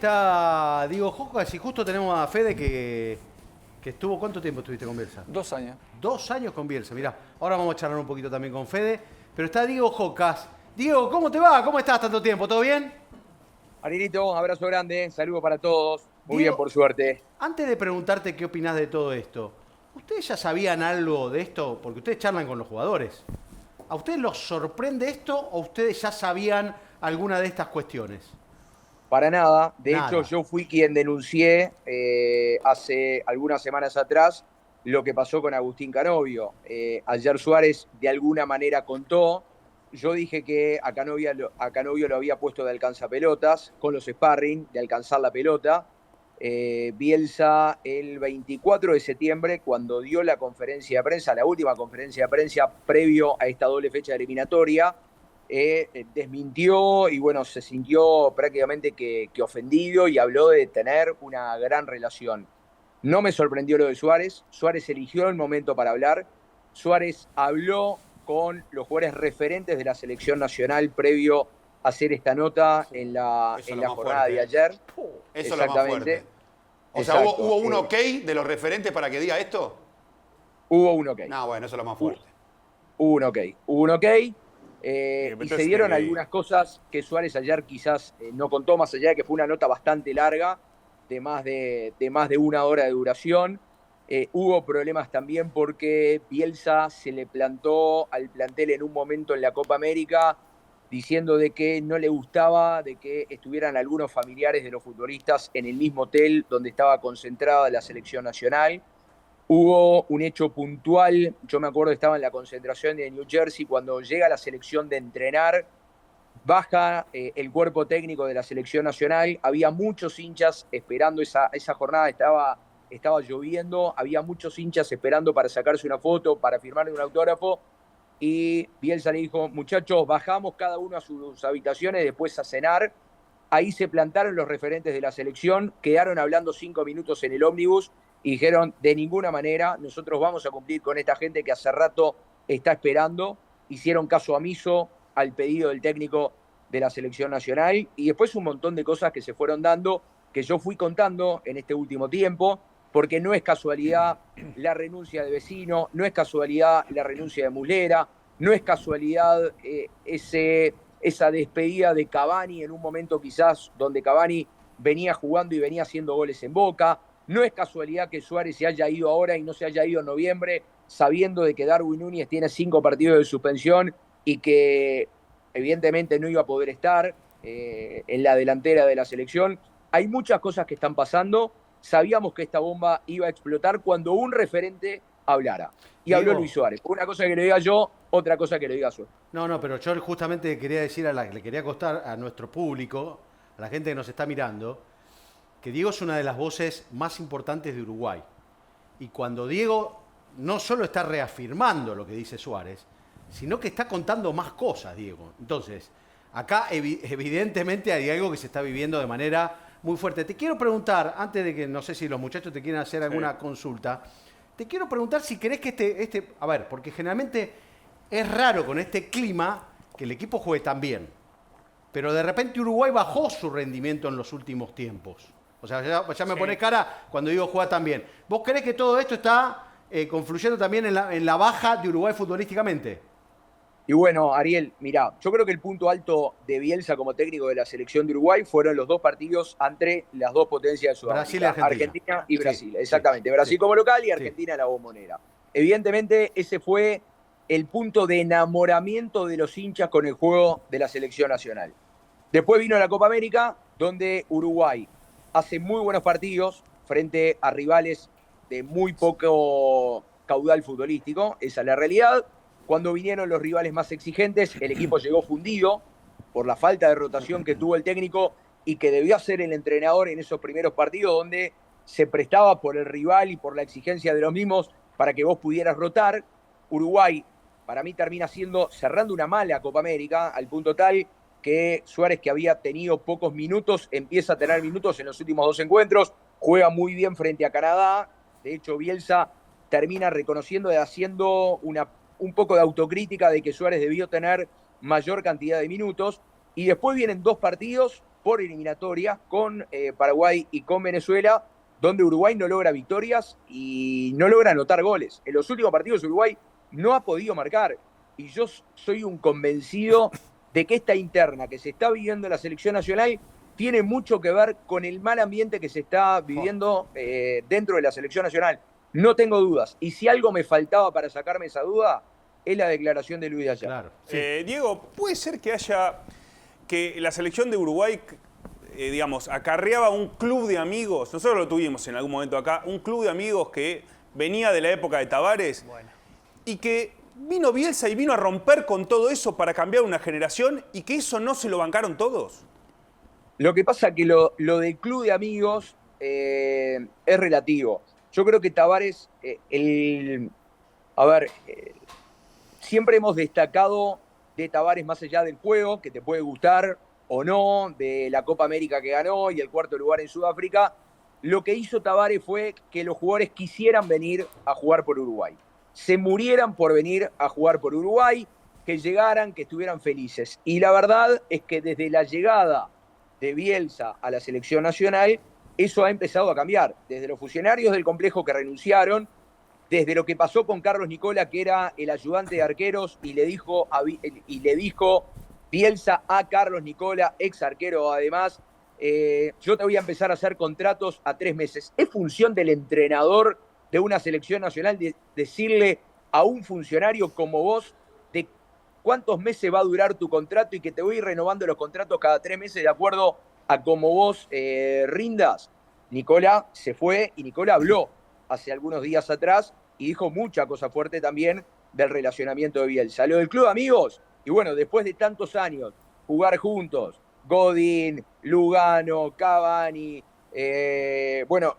está Diego Jocas y justo tenemos a Fede que estuvo... ¿Cuánto tiempo estuviste con Bielsa? 2 años. 2 años con Bielsa, mirá. Ahora vamos a charlar un poquito también con Fede. Pero está Diego Jocas. Diego, ¿cómo te va? ¿Cómo estás tanto tiempo? ¿Todo bien? Arielito, abrazo grande, saludo para todos. Muy Diego, bien, por suerte. Antes de preguntarte qué opinás de todo esto, ¿ustedes ya sabían algo de esto? Porque ustedes charlan con los jugadores. ¿A ustedes los sorprende esto o ustedes ya sabían alguna de estas cuestiones? Para nada. De Nada. hecho, yo fui quien denuncié hace algunas semanas atrás lo que pasó con Agustín Canovio. Ayer Suárez de alguna manera contó. Yo dije que a Canovio lo había puesto de alcanzapelotas con los sparring, de alcanzar la pelota. Bielsa el 24 de septiembre, cuando dio la conferencia de prensa, la última conferencia de prensa previo a esta doble fecha eliminatoria, desmintió y bueno, se sintió prácticamente que ofendido y habló de tener una gran relación. No me sorprendió lo de Suárez. Suárez eligió el momento para hablar. Suárez habló con los jugadores referentes de la selección nacional previo a hacer esta nota en la jornada de ayer. Eso es lo más fuerte. O sea, ¿hubo un ok de los referentes para que diga esto? Hubo un ok. No, bueno, eso es lo más fuerte. Hubo un ok. Y se dieron algunas cosas que Suárez ayer quizás no contó, más allá de que fue una nota bastante larga, de más de 1 hora de duración. Hubo problemas también porque Bielsa se le plantó al plantel en un momento en la Copa América diciendo de que no le gustaba de que estuvieran algunos familiares de los futbolistas en el mismo hotel donde estaba concentrada la selección nacional. Hubo un hecho puntual, yo me acuerdo que estaba en la concentración de New Jersey, cuando llega la selección de entrenar, baja el cuerpo técnico de la selección nacional, había muchos hinchas esperando esa jornada, estaba lloviendo, había muchos hinchas esperando para sacarse una foto, para firmarle un autógrafo, y Bielsa le dijo, muchachos, bajamos cada uno a sus habitaciones, después a cenar. Ahí se plantaron los referentes de la selección, quedaron hablando 5 minutos en el ómnibus y dijeron, de ninguna manera, nosotros vamos a cumplir con esta gente que hace rato está esperando. Hicieron caso omiso al pedido del técnico de la selección nacional y después un montón de cosas que se fueron dando, que yo fui contando en este último tiempo, porque no es casualidad la renuncia de Vecino, no es casualidad la renuncia de Muslera, no es casualidad esa despedida de Cavani en un momento quizás donde Cavani venía jugando y venía haciendo goles en Boca. No es casualidad que Suárez se haya ido ahora y no se haya ido en noviembre, sabiendo de que Darwin Núñez tiene 5 partidos de suspensión y que evidentemente no iba a poder estar en la delantera de la selección. Hay muchas cosas que están pasando. Sabíamos que esta bomba iba a explotar cuando un referente hablara. Y Diego, habló Luis Suárez. Una cosa que le diga yo, otra cosa que le diga Suárez. No, pero yo justamente quería decir, le quería contar a nuestro público, a la gente que nos está mirando, que Diego es una de las voces más importantes de Uruguay. Y cuando Diego no solo está reafirmando lo que dice Suárez, sino que está contando más cosas, Diego. Entonces, acá evidentemente hay algo que se está viviendo de manera muy fuerte. Te quiero preguntar, antes de que no sé si los muchachos te quieren hacer alguna consulta, te quiero preguntar si querés que a ver, porque generalmente es raro con este clima que el equipo juegue tan bien. Pero de repente Uruguay bajó su rendimiento en los últimos tiempos. O sea, ya me pones cara cuando digo juega tan bien. ¿Vos creés que todo esto está confluyendo también en la baja de Uruguay futbolísticamente? Y bueno, Ariel, mirá, yo creo que el punto alto de Bielsa como técnico de la selección de Uruguay fueron los 2 partidos entre las 2 potencias de Sudamérica, Brasil y Argentina. Argentina y Brasil, Sí, exactamente. sí, Brasil sí, como local y Argentina la bombonera. Evidentemente, ese fue el punto de enamoramiento de los hinchas con el juego de la selección nacional. Después vino la Copa América, donde Uruguay hace muy buenos partidos frente a rivales de muy poco caudal futbolístico, esa es la realidad. Cuando vinieron los rivales más exigentes, el equipo llegó fundido por la falta de rotación que tuvo el técnico y que debió hacer el entrenador en esos primeros partidos donde se prestaba por el rival y por la exigencia de los mismos para que vos pudieras rotar. Uruguay, para mí, termina cerrando una mala Copa América, al punto tal que Suárez, que había tenido pocos minutos, empieza a tener minutos en los últimos 2 encuentros, juega muy bien frente a Canadá. De hecho, Bielsa termina reconociendo y haciendo un poco de autocrítica de que Suárez debió tener mayor cantidad de minutos. Y después vienen 2 partidos por eliminatoria con Paraguay y con Venezuela, donde Uruguay no logra victorias y no logra anotar goles. En los últimos partidos Uruguay no ha podido marcar. Y yo soy un convencido de que esta interna que se está viviendo en la selección nacional tiene mucho que ver con el mal ambiente que se está viviendo dentro de la selección nacional. No tengo dudas. Y si algo me faltaba para sacarme esa duda, es la declaración de Luis de ayer. Claro, sí. Diego, ¿puede ser que la selección de Uruguay, digamos, acarreaba un club de amigos? Nosotros lo tuvimos en algún momento acá, un club de amigos que venía de la época de Tavares y que vino Bielsa y vino a romper con todo eso para cambiar una generación y que eso no se lo bancaron todos. Lo que pasa es que lo del club de amigos es relativo. Yo creo que Tavares, siempre hemos destacado de Tavares más allá del juego, que te puede gustar o no, de la Copa América que ganó y el 4º lugar en Sudáfrica. Lo que hizo Tavares fue que los jugadores quisieran venir a jugar por Uruguay. Se murieran por venir a jugar por Uruguay, que llegaran, que estuvieran felices. Y la verdad es que desde la llegada de Bielsa a la selección nacional, eso ha empezado a cambiar. Desde los funcionarios del complejo que renunciaron, desde lo que pasó con Carlos Nicola, que era el ayudante de arqueros, y le dijo Bielsa a Carlos Nicola, ex arquero además, yo te voy a empezar a hacer contratos a 3 meses. Es función del entrenador de una selección nacional decirle a un funcionario como vos de cuántos meses va a durar tu contrato y que te voy a ir renovando los contratos cada 3 meses de acuerdo a cómo vos rindas. Nicola se fue y Nicola habló hace algunos días atrás y dijo mucha cosa fuerte también del relacionamiento de Bielsa. Lo del club de amigos, y bueno, después de tantos años, jugar juntos, Godín, Lugano, Cavani,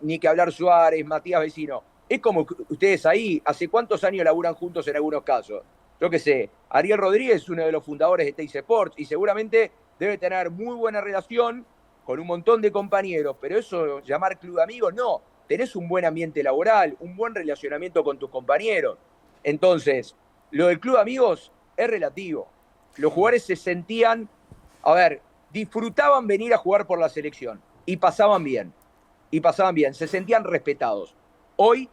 ni que hablar Suárez, Matías Vecino. Es como ustedes ahí, ¿hace cuántos años laburan juntos en algunos casos? Yo qué sé, Ariel Rodríguez es uno de los fundadores de Teis Sports y seguramente debe tener muy buena relación con un montón de compañeros, pero eso, llamar club de amigos, no. Tenés un buen ambiente laboral, un buen relacionamiento con tus compañeros. Entonces, lo del club de amigos es relativo. Los jugadores se sentían, disfrutaban venir a jugar por la selección y pasaban bien, se sentían respetados. Hoy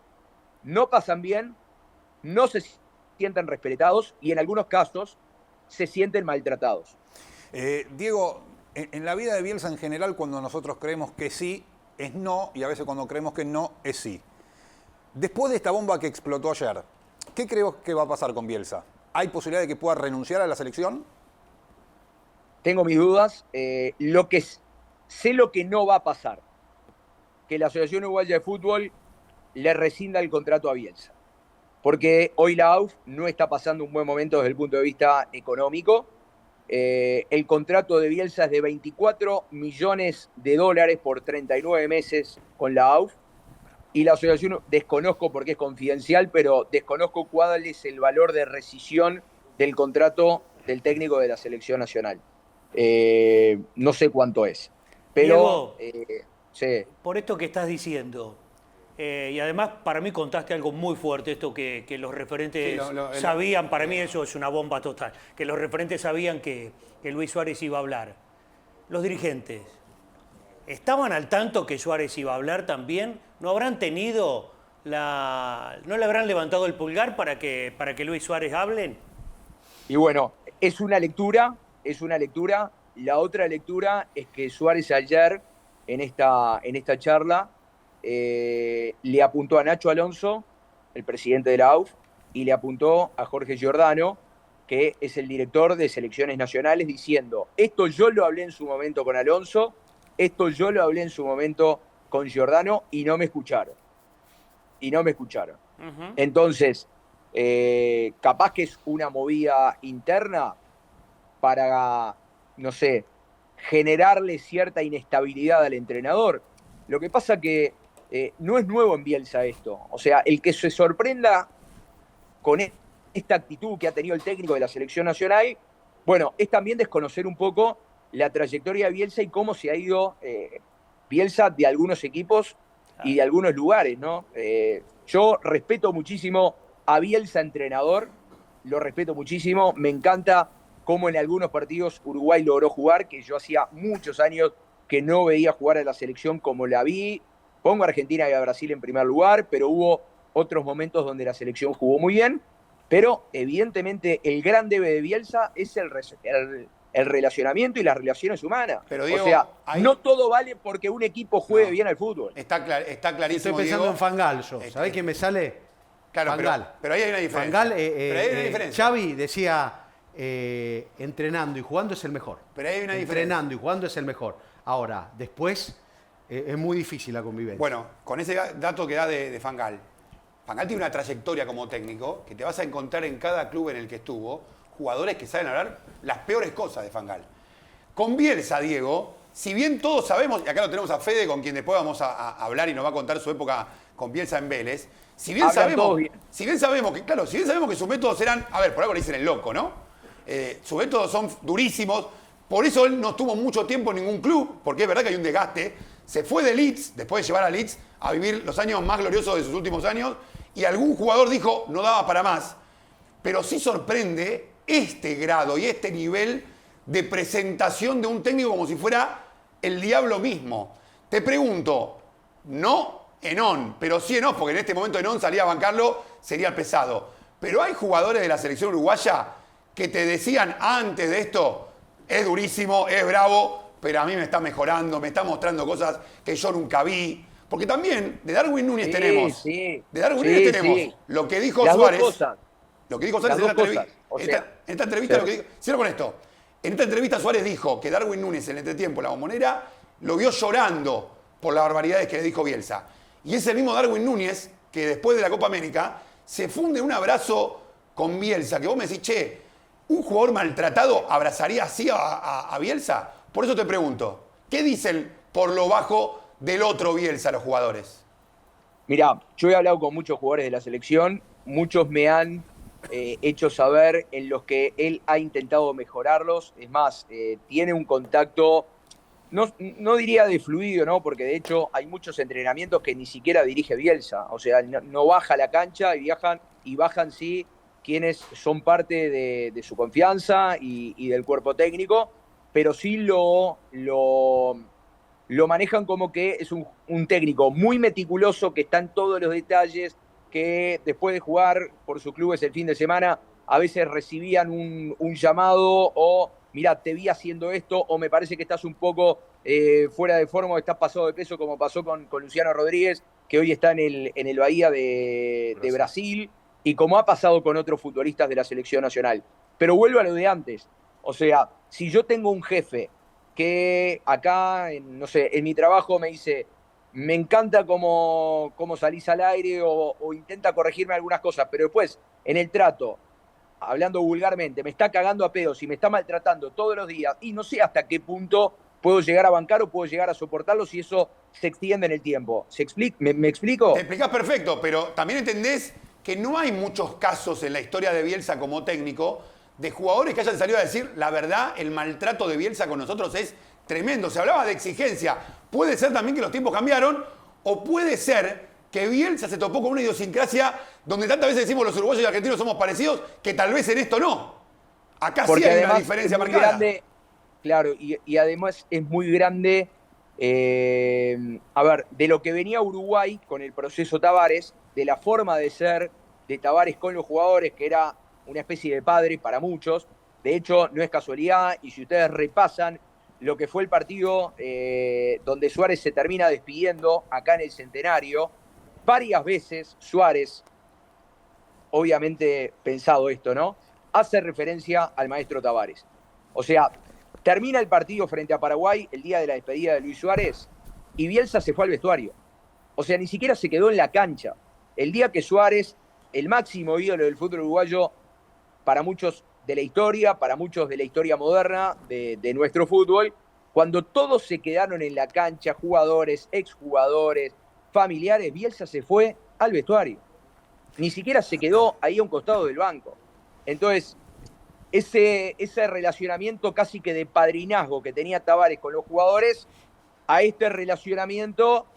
no pasan bien, no se sienten respetados y en algunos casos se sienten maltratados. Diego, en la vida de Bielsa en general, cuando nosotros creemos que sí, es no, y a veces cuando creemos que no, es sí. Después de esta bomba que explotó ayer, ¿qué creo que va a pasar con Bielsa? ¿Hay posibilidad de que pueda renunciar a la selección? Tengo mis dudas. Sé lo que no va a pasar. Que la Asociación Uruguaya de Fútbol le rescinda el contrato a Bielsa. Porque hoy la AUF no está pasando un buen momento desde el punto de vista económico. El contrato de Bielsa es de $24 millones por 39 meses con la AUF. Y la asociación, desconozco porque es confidencial, pero desconozco cuál es el valor de rescisión del contrato del técnico de la selección nacional. No sé cuánto es. Pero, Diego, sí. por esto que estás diciendo, y además para mí contaste algo muy fuerte, esto que los referentes sabían, para mí eso es una bomba total, que los referentes sabían que Luis Suárez iba a hablar. Los dirigentes, ¿estaban al tanto que Suárez iba a hablar también? ¿No habrán tenido no le habrán levantado el pulgar para que Luis Suárez hablen? Y bueno, es una lectura. La otra lectura es que Suárez ayer, en esta charla, le apuntó a Nacho Alonso, el presidente de la AUF, y le apuntó a Jorge Giordano, que es el director de selecciones nacionales, diciendo, esto yo lo hablé en su momento con Alonso, esto yo lo hablé en su momento con Giordano y no me escucharon. Uh-huh. Entonces, capaz que es una movida interna para, no sé, generarle cierta inestabilidad al entrenador. Lo que pasa que no es nuevo en Bielsa esto. O sea, el que se sorprenda con esta actitud que ha tenido el técnico de la selección nacional, bueno, es también desconocer un poco la trayectoria de Bielsa y cómo se ha ido Bielsa de algunos equipos y de algunos lugares, ¿no? Yo respeto muchísimo a Bielsa entrenador, lo respeto muchísimo, me encanta cómo en algunos partidos Uruguay logró jugar, que yo hacía muchos años que no veía jugar a la selección como la vi. Pongo a Argentina y a Brasil en primer lugar, pero hubo otros momentos donde la selección jugó muy bien. Pero evidentemente el gran debe de Bielsa es el relacionamiento y las relaciones humanas. Pero, Diego, o sea, ahí... no todo vale porque un equipo juegue bien al fútbol. Está clarísimo, Estoy pensando Diego. en Fangal yo. ¿Sabés quién me sale? Claro, Fangal. pero ahí hay una diferencia. Fangal, pero ahí hay una diferencia. Xavi decía, entrenando y jugando es el mejor. Pero ahí hay una diferencia. Entrenando y jugando es el mejor. Ahora, después es muy difícil la convivencia. Bueno, con ese dato que da de Fangal. Fangal tiene una trayectoria como técnico que te vas a encontrar en cada club en el que estuvo jugadores que saben hablar las peores cosas de Fangal. Con Bielsa, Diego, si bien todos sabemos, y acá lo tenemos a Fede, con quien después vamos a hablar y nos va a contar su época con Bielsa en Vélez, si bien sabemos que sus métodos eran, a ver, por algo le dicen el loco, ¿no? Sus métodos son durísimos, por eso él no estuvo mucho tiempo en ningún club, porque es verdad que hay un desgaste. Se fue de Leeds, después de llevar a Leeds a vivir los años más gloriosos de sus últimos años, y algún jugador dijo, no daba para más. Pero sí sorprende este grado y este nivel de presentación de un técnico como si fuera el diablo mismo. Te pregunto, no en on, pero sí en off, porque en este momento en on salía a bancarlo, sería el pesado. Pero hay jugadores de la selección uruguaya que te decían antes de esto, es durísimo, es bravo, pero a mí me está mejorando, me está mostrando cosas que yo nunca vi. Porque también de Darwin Núñez tenemos. De Darwin Núñez tenemos lo que dijo Suárez. Lo que dijo Suárez en esta entrevista. Cierro con esto. En esta entrevista Suárez dijo que Darwin Núñez en el entretiempo, la Bombonera, lo vio llorando por las barbaridades que le dijo Bielsa. Y es el mismo Darwin Núñez que después de la Copa América se funde un abrazo con Bielsa. Que vos me decís, che, ¿un jugador maltratado abrazaría así a Bielsa? Por eso te pregunto, ¿qué dicen por lo bajo del otro Bielsa los jugadores? Mirá, yo he hablado con muchos jugadores de la selección, muchos me han hecho saber en los que él ha intentado mejorarlos. Es más, tiene un contacto, no diría de fluido, ¿no? Porque de hecho hay muchos entrenamientos que ni siquiera dirige Bielsa. O sea, no baja a la cancha y bajan sí quienes son parte de su confianza y del cuerpo técnico, pero sí lo manejan como que es un técnico muy meticuloso, que está en todos los detalles, que después de jugar por sus clubes el fin de semana, a veces recibían un llamado o, mirá, te vi haciendo esto, o me parece que estás un poco fuera de forma o estás pasado de peso, como pasó con Luciano Rodríguez, que hoy está en el Bahía de Brasil, y como ha pasado con otros futbolistas de la selección nacional. Pero vuelvo a lo de antes. O sea, si yo tengo un jefe que acá, no sé, en mi trabajo me dice, me encanta cómo salís al aire o intenta corregirme algunas cosas, pero después, en el trato, hablando vulgarmente, me está cagando a pedos y me está maltratando todos los días y no sé hasta qué punto puedo llegar a bancar o puedo llegar a soportarlo si eso se extiende en el tiempo. ¿Me explico? Te explicás perfecto, pero también entendés que no hay muchos casos en la historia de Bielsa como técnico de jugadores que hayan salido a decir, la verdad, el maltrato de Bielsa con nosotros es tremendo. Se hablaba de exigencia. Puede ser también que los tiempos cambiaron, o puede ser que Bielsa se topó con una idiosincrasia donde tantas veces decimos los uruguayos y argentinos somos parecidos, que tal vez en esto no. Acá porque sí hay una diferencia marcada. Grande, claro, y además es muy grande, a ver, de lo que venía Uruguay con el proceso Tavares, de la forma de ser de Tavares con los jugadores, que era una especie de padre para muchos. De hecho, no es casualidad, y si ustedes repasan lo que fue el partido donde Suárez se termina despidiendo acá en el Centenario, varias veces Suárez, obviamente pensado esto, ¿no?, hace referencia al maestro Tavares. O sea, termina el partido frente a Paraguay el día de la despedida de Luis Suárez y Bielsa se fue al vestuario. O sea, ni siquiera se quedó en la cancha. El día que Suárez, el máximo ídolo del fútbol uruguayo, para muchos de la historia, para muchos de la historia moderna de nuestro fútbol, cuando todos se quedaron en la cancha, jugadores, exjugadores, familiares, Bielsa se fue al vestuario. Ni siquiera se quedó ahí a un costado del banco. Entonces, ese relacionamiento casi que de padrinazgo que tenía Tavares con los jugadores, a este relacionamiento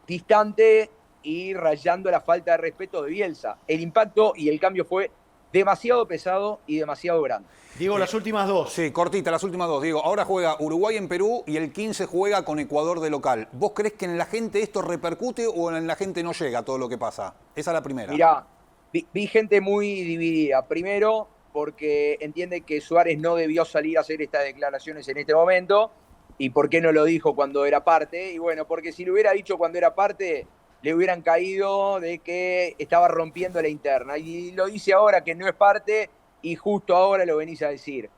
distante y rayando la falta de respeto de Bielsa. El impacto y el cambio fue demasiado pesado y demasiado grande. Diego, las últimas dos. Sí, cortita, las últimas dos. Diego, ahora juega Uruguay en Perú y el 15 juega con Ecuador de local. ¿Vos creés que en la gente esto repercute o en la gente no llega todo lo que pasa? Esa es la primera. Mirá, vi gente muy dividida. Primero, porque entiende que Suárez no debió salir a hacer estas declaraciones en este momento. ¿Y por qué no lo dijo cuando era parte? Y bueno, porque si lo hubiera dicho cuando era parte, le hubieran caído de que estaba rompiendo la interna. Y lo dice ahora que no es parte y justo ahora lo venís a decir.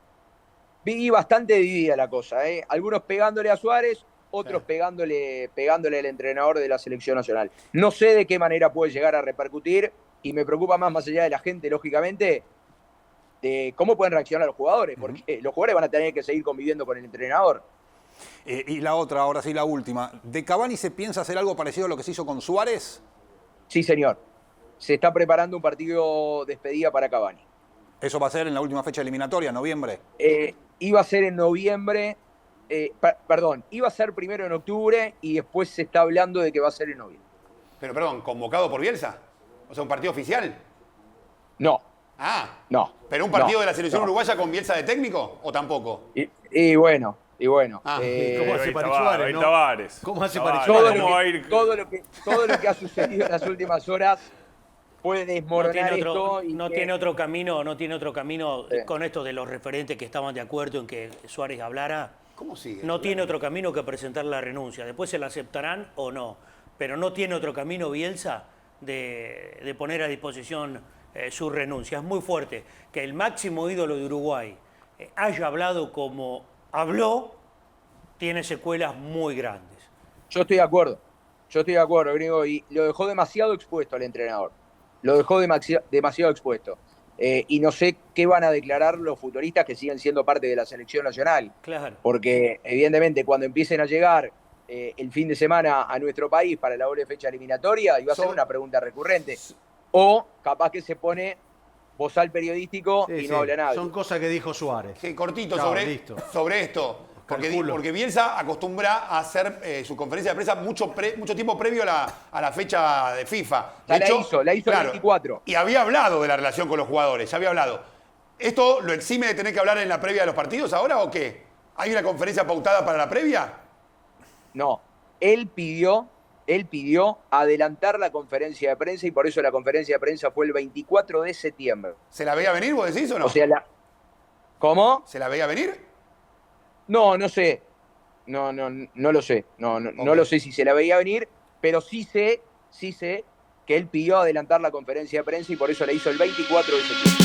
Vi bastante dividida la cosa, ¿eh? Algunos pegándole a Suárez, otros pegándole al entrenador de la selección nacional. No sé de qué manera puede llegar a repercutir y me preocupa más allá de la gente, lógicamente, de cómo pueden reaccionar los jugadores, porque los jugadores van a tener que seguir conviviendo con el entrenador. Y la otra, ahora sí la última. ¿De Cavani se piensa hacer algo parecido a lo que se hizo con Suárez? Sí, señor. Se está preparando un partido despedida para Cavani. ¿Eso va a ser en la última fecha eliminatoria, noviembre? Iba a ser en noviembre, iba a ser primero en octubre y después se está hablando de que va a ser en noviembre. Pero perdón, ¿convocado por Bielsa? O sea, ¿un partido oficial? No. Ah. No. ¿Pero un partido de la selección uruguaya con Bielsa de técnico o tampoco? Y bueno. Ah. ¿Cómo hace para Suárez, no? Tavares. ¿Cómo hace para Todo Suárez? lo que ha sucedido en las últimas horas puede desmoronar no tiene otro camino con esto de los referentes que estaban de acuerdo en que Suárez hablara. ¿Cómo sigue? No tiene otro camino que presentar la renuncia. Después se la aceptarán o no. Pero no tiene otro camino Bielsa de poner a disposición su renuncia. Es muy fuerte que el máximo ídolo de Uruguay haya hablado como habló, tiene secuelas muy grandes. Yo estoy de acuerdo, Gringo, y lo dejó demasiado expuesto al entrenador. Lo dejó demasiado expuesto. Y no sé qué van a declarar los futbolistas que siguen siendo parte de la selección nacional. Claro. Porque, evidentemente, cuando empiecen a llegar el fin de semana a nuestro país para la doble fecha eliminatoria, iba a ser una pregunta recurrente. O capaz que se pone bozal periodístico y no habla nadie. Son cosas que dijo Suárez. Sí, cortito Claro, sobre esto. Porque Bielsa acostumbra a hacer su conferencia de prensa mucho tiempo previo a la fecha de FIFA. De hecho, la hizo el 24. Y había hablado de la relación con los jugadores, ya había hablado. ¿Esto lo exime de tener que hablar en la previa de los partidos ahora o qué? ¿Hay una conferencia pautada para la previa? No, él pidió adelantar la conferencia de prensa y por eso la conferencia de prensa fue el 24 de septiembre. ¿Se la veía venir, vos decís o no? O sea, ¿Cómo? ¿Se la veía venir? No sé. No lo sé. No lo sé si se la veía venir, pero sí sé que él pidió adelantar la conferencia de prensa y por eso la hizo el 24 de septiembre.